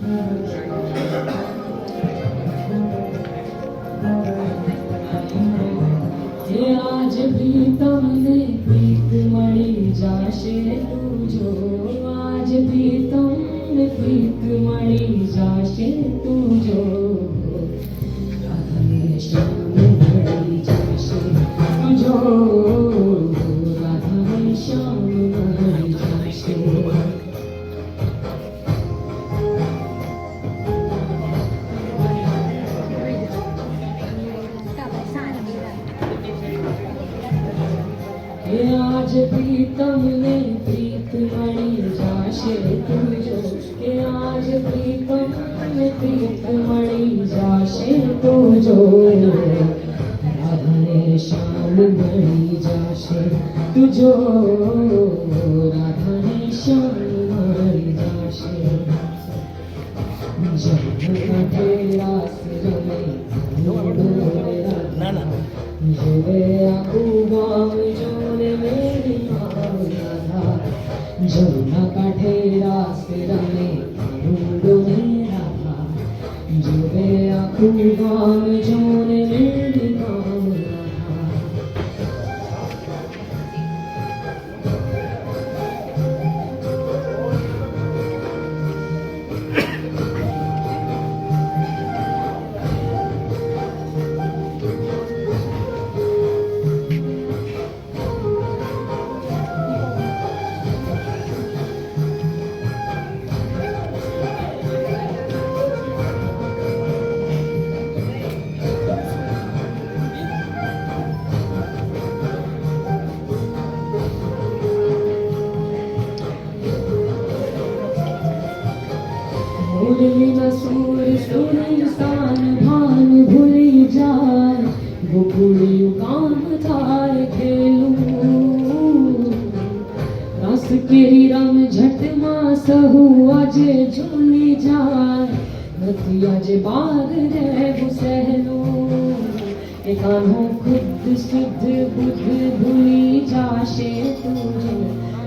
आज भी તમને પ્રીત મળી જાશે તું જો આજ भी તમને પ્રીત મળી જાશે તું જો રાધાને શ્યામ મળી જાશે તું જો રાધાને શ્યામ મળી જાશે आज भी તમને પ્રીત મળી જાશે તું જો आज भी તમને પ્રીત મળી જાશે તું જો રાધાને શ્યામ મળી જાશે તું જો રાધાને શ્યામ મળી જાશે જગત રાસ રમે જોવે આખું ગામ જોને મેરી રાધા જમના કાંઠે રાસ રમે રૂડો ને રાધા જોવે આખું ગામ જોને મેરી રામ રાધા मुरली सूर सुरसान भान भूली जाए गोकुलियु काम थार खेलूं रस केरी रम झट मां सहु अजे झूली जाए नती अजे बाग रह सहलो एकानो खुद सुध बुध भूली जाशे तुझे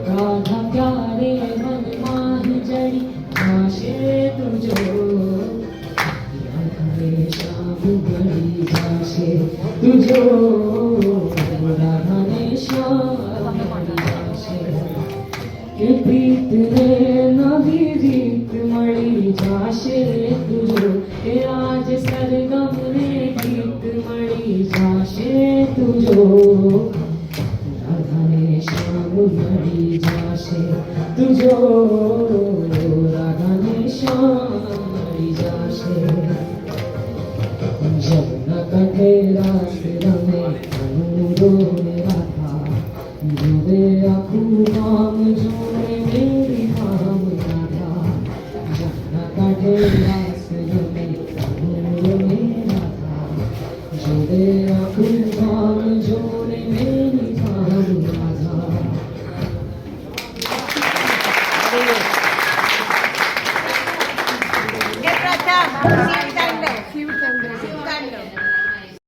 राधा प्यारे मन माह जड़ी जाशे तुझो राधाने श्याम मળી जाशे तुझो राधाने श्याम मળી जाशे के प्रीत रे नवी रीत मળી जाशे तुझो के आज सरगम रे गीत मળી जाशे तुझो राधाने श्याम मળી जाशे तुझो राधाने श्याम मળી जाशे जमुना कांठे रास रमे अनुरो ने राधा जोवे आखुं गाम जोड़े मेरी राम राधा जमुना कांठे रास रमे अनुरो ने राधा जोवे आखुं गाम जोड़े मेरी Ram Radha Get right down.